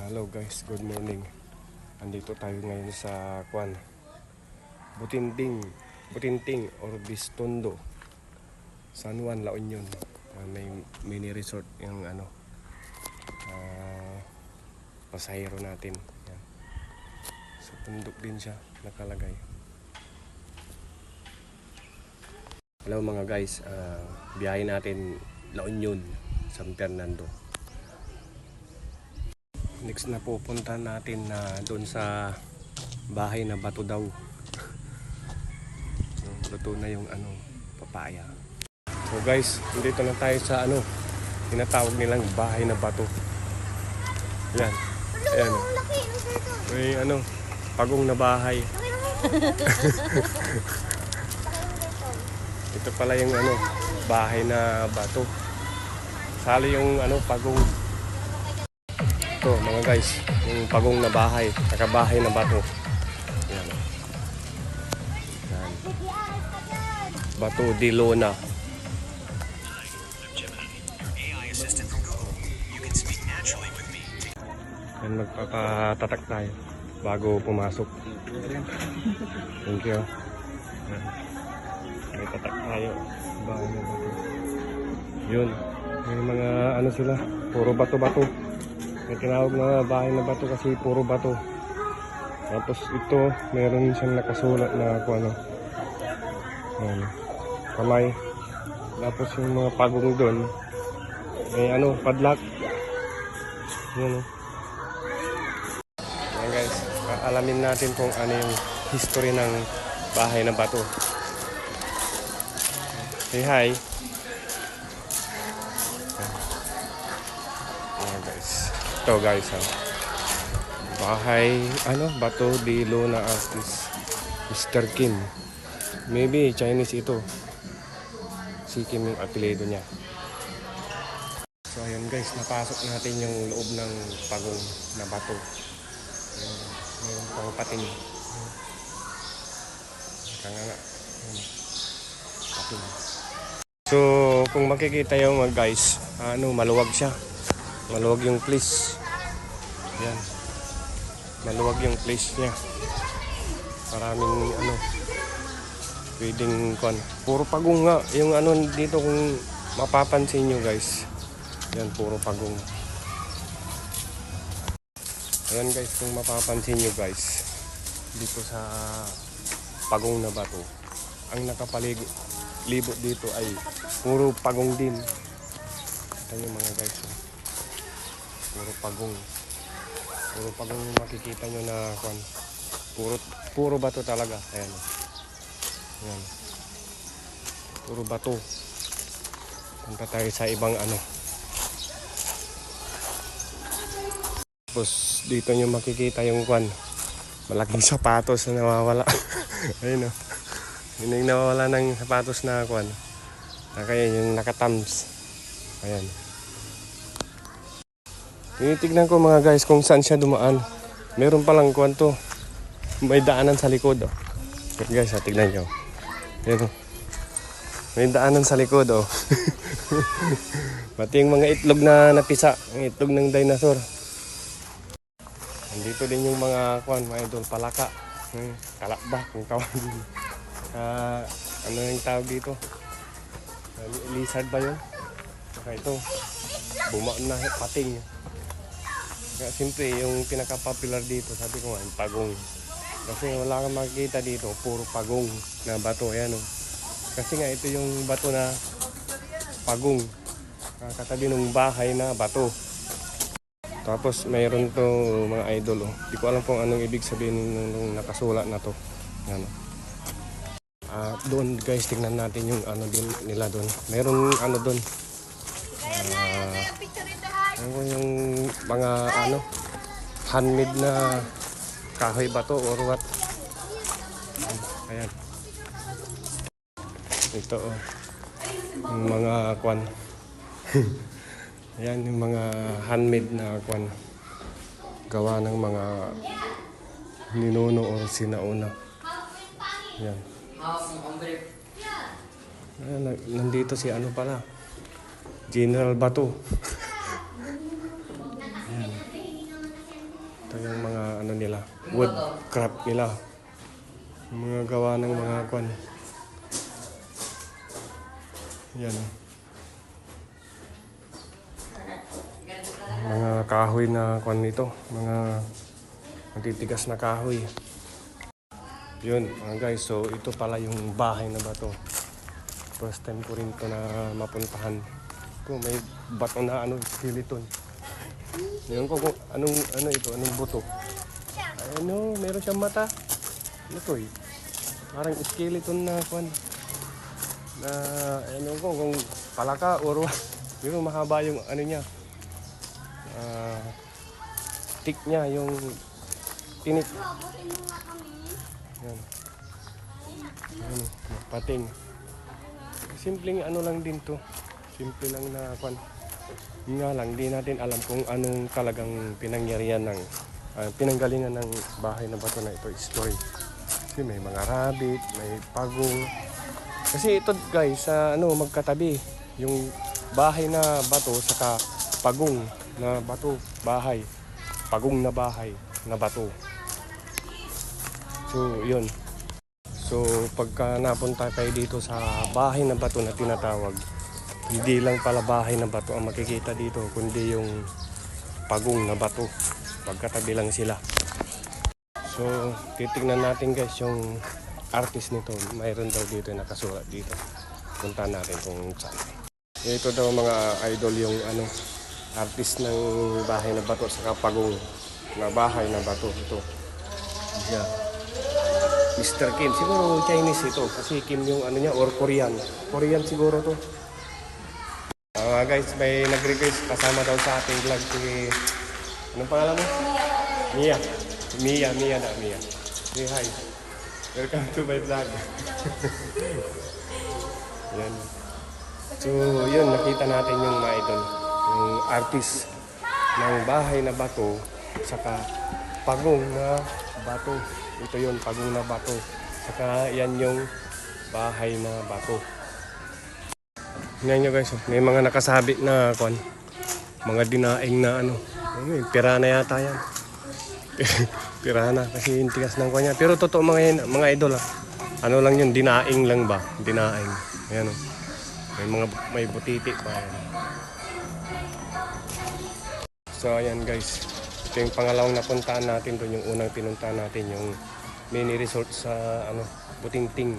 Hello guys, good morning. Andito tayo ngayon sa Butinting or Bistondo, San Juan, La Union. May mini resort yung pasahero natin. Yan. Sa bundok din siya nakalagay. Hello mga guys, biyahe natin La Union, San Fernando. Next na pupuntahan natin na doon sa bahay na bato daw. Luto na yung papaya. So guys, dito na tayo sa tinatawag nilang bahay na bato. Yan. Ayan. May pagong na bahay. Ito pala yung bahay na bato. Sali yung pagong. Ito mga guys, yung pagong na bahay, nakabahay na bato. Yan. Yan. Bato di Lona. Yan, magpapatatak tayo bago pumasok. Thank you. Yan. May tatak tayo. Bahay na bato. Yun. May mga sila, puro bato-bato. May tinawag na bahay na bato kasi puro bato. Tapos ito, meron siyang nakasulat na kamay. Tapos yung mga pagong doon, may padlock. Yan Yan guys, alamin natin kung ano yung history ng bahay na bato. Say hi. Yan guys. Ito guys, bahay bato di Lona artist Mr. Kim. Maybe Chinese ito. Si Kim yung apelyido niya. So ayun guys, napasok natin yung loob ng pagong na bato. Mayroon pang pating. Kanganga. Pating. So kung makikita yung guys, maluwag siya. Maluwag yung place. Yan. Maluwag yung place niya. Maraming pwedeng puro pagong nga. Yung dito kung mapapansin nyo guys. Yan, puro pagong. Ayan guys, kung mapapansin nyo guys. Dito sa pagong na bato. Ang nakapalibot dito ay puro pagong din. Ito yung mga guys. Puro pagong. Puro pagong makikita nyo na puro bato talaga. Ayan. Ayan. Puro bato. Punta tayo sa ibang Tapos dito nyo makikita yung malaking sapatos na nawawala. Ayun Yun yung nawawala ng sapatos na kaya yung nakatams. Ayan. Tinitignan ko mga guys kung saan siya dumaan. Meron palang to. May daanan sa likod. But guys, tignan nyo. Ayan, may daanan sa likod. Pati yung mga itlog na napisa. Ang itlog ng dinosaur. Nandito din yung mga mga idol, palaka. Kalakba kung tawagin. Ano yung tawag dito? Lizard ba yun? Saka ito. Bumaon na pating. Kaya siyempre yung pinaka-popular dito, sabi ko nga, yung pagong. Kasi wala kang makikita dito, puro pagong na bato. Ayan Kasi nga ito yung bato na pagong. Katabi ng bahay na bato. Tapos mayroon to mga idol. Hindi ko alam kung anong ibig sabihin nung nakasulat na to. Ayan doon guys, tingnan natin yung din nila doon. Mayroon doon. Yung mga handmade na kahoy bato or what. Ayan. Ito yung mga Ayan yung mga handmade na gawa ng mga ninuno o sinauna. Ayan. Ayan, nandito si pala, General Bato. Ayan. Ito yung mga ano nila, wood craft nila. Yung mga gawa ng mga kwan. Yan. Mga kahoy na kwan nito. Mga matitigas na kahoy. Yun mga guys, so ito pala yung bahay na bato. First time ko rin to na mapuntahan. Kung may bato na skeleton. Ngayon ko kung anong buto. Meron siyang mata. Ano to eh? Parang skeleton na kwan. Na kung palaka or pero mahaba yung ano niya. Tick niya, yung tinik. Yan. Yan, pating. Simpleng ano lang din to. Simple lang na kwan. Yun nga lang, di natin alam kung anong talagang pinangyarihan ng pinanggalingan ng bahay na bato na ito, story. Kasi may mga rabbit, may pagong. Kasi ito guys, magkatabi. Yung bahay na bato saka pagong na bato, bahay. Pagong na bahay na bato. So, yun. So, pagka napunta kayo dito sa bahay na bato na tinatawag, hindi lang pala bahay na bato ang makikita dito, kundi yung pagong na bato. Magkatabi lang sila. So, titignan natin guys yung artist nito. Mayroon daw dito nakasulat dito. Punta natin kung saan. Ito daw mga idol yung artist ng bahay na bato sa pagong na bahay na bato. Ito. Yeah. Mr. Kim. Siguro Chinese ito. Kasi Kim yung niya or Korean. Korean siguro to. Guys, may nag-request kasama daw sa ating vlog si... Anong pangalan mo? Mia. Mia. Say hi. Welcome to my vlog. Yan. So, yun. Nakita natin yung mga idol. Yung artist ng bahay na bato saka pagong na bato. Ito yun, pagong na bato. Saka yan yung bahay na bato. Ngayon nyo guys, may mga nakasabit na kwan. Mga dinaing na pirana yata yan. Pirana kasi yung tigas ng kwan niya. Pero totoo mga idol ano lang yun, dinaing lang ba? Dinaing. Ayan may butiti pa yan. So ayan guys, ito yung pangalawang napuntaan natin doon. Yung unang pinuntahan natin yung mini resort sa Butingting.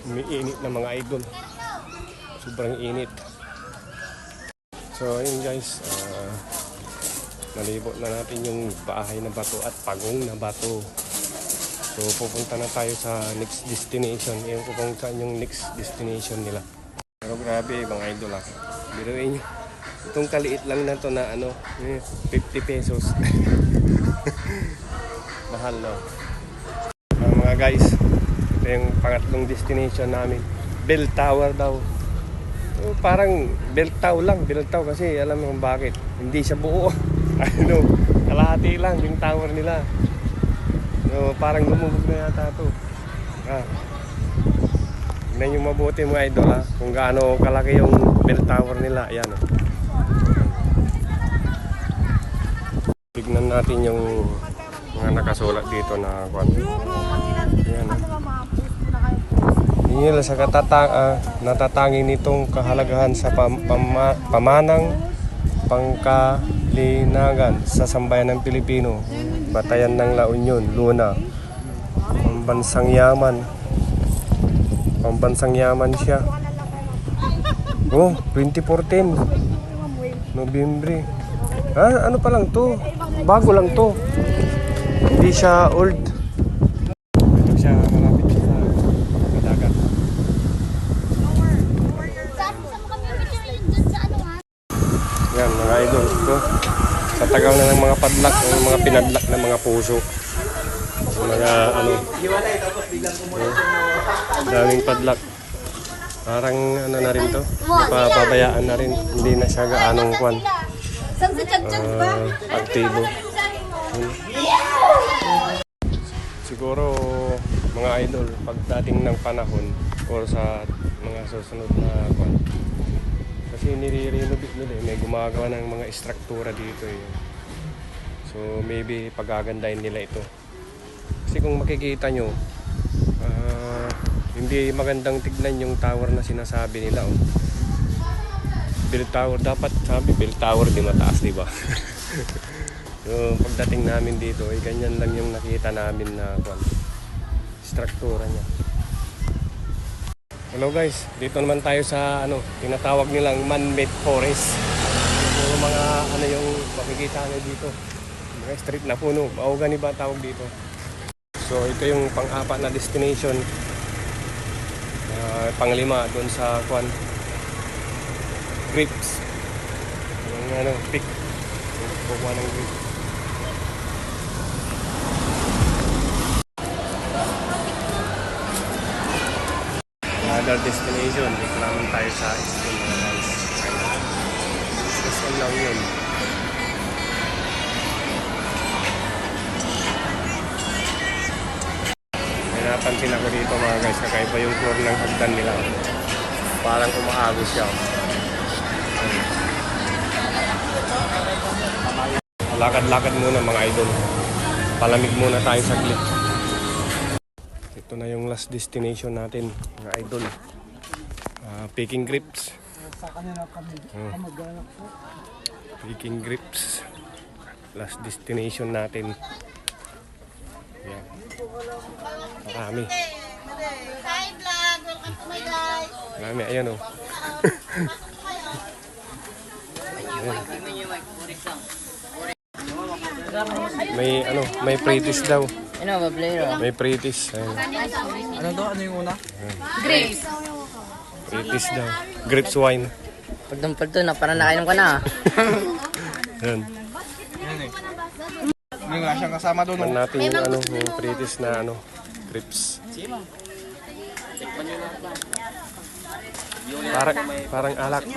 Umiinit na mga idol. Sobrang init. So ayun guys, nalibot na natin yung bahay na bato at pagong na bato. So pupunta na tayo sa next destination. Ewan ko kung saan yung next destination nila. Pero grabe mga idol biruin nyo. Itong kaliit lang na to na 50 pesos. Mahal no. Mga guys, ito yung pangatlong destination namin. Bell Tower daw. So, parang bell tower lang. Bell tower kasi alam mo kung bakit. Hindi siya buo. Kalahati lang yung tower nila. So, parang lumubog na yata ito. Tignan yung mabuti mga idol kung gaano kalaki yung bell tower nila. Ayan Tignan natin yung mga nakasulat dito na kwan. Ayan Hinila sa natatanging nitong kahalagahan sa pamanang pangkalinagan sa sambayan ng Pilipino. Batayan ng La Union, Luna. Pambansang yaman siya. 2014. Nobyembre. Ano pa lang to? Bago lang to. Hindi siya old. Siya malapit siya sa dagat. Yan mga idol. Ito. Sa tagal na ng mga padlak, ng mga pinadlak ng mga puso. Mga daming padlak. Parang na rin to. Papabayaan na rin. Hindi na siya gaanong kwan. Aktibo. Siguro mga idol pagdating ng panahon or sa mga susunod na kwan. Kasi nire-renovate nila may gumagawa ng mga istruktura dito So maybe pagagandahin nila ito. Kasi kung makikita nyo, hindi magandang tignan yung tower na sinasabi nila. Oh. Bell tower, dapat sabi bell tower di mataas, di ba? So pagdating namin dito, ganyan lang yung nakita namin na struktura niya. Hello guys, dito naman tayo sa tinatawag nilang man-made forest. Yung mga yung makikita nyo dito, mga street na puno, mahogany ba tawag dito. So ito yung pang-apat na destination. Pang-lima doon sa grapes. Yung pick. Kukuha ng grapes. Another destination. Dito naman tayo sa school mga guys. School lang yun. Napansin ako dito mga guys, kakaiba yung floor ng hagdan nila. Parang umaagos siya. Lakad-lakad muna mga idol. Palamig muna tayo saglit. Ito na yung last destination natin mga idol. Picking grapes. Picking grapes. Last destination natin. Yan. Marami. Hi vlog! Welcome to my guys! Marami, ayan o. May pretties daw. May pretties. Ano to? Ano yung una? Grapes! Pretties daw. Grapes wine. Pagdampal to na, parang nakainom ka na. Yan. Yan eh. May nga siyang kasama doon. Man natin yung yung pretties na grapes. Parang alak.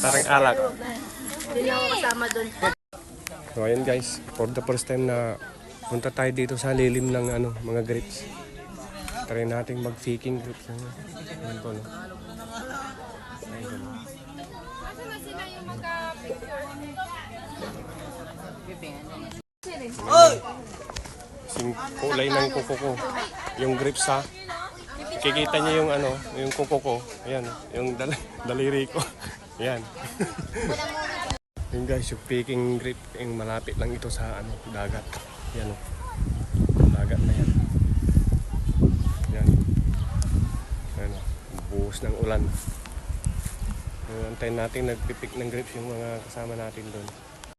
Parang alak. Hindi ako kasama dun. So ayan guys, for the first time na punta tayo dito sa lilim ng mga grapes. Try natin mag-picking grapes. Ayan to, no? Ayan. Sing kulay ng kuko ko. Yung grapes ha. Kikita niyo yung yung kuko ko. Ayan, yung daliri ko. Ayan. Yung guys, yung picking grape, yung malapit lang ito sa dagat. Yan oh. Dagat na yan. Yan. Yan oh. Buhos ng ulan. Antayin natin nagpipick ng grapes yung mga kasama natin doon.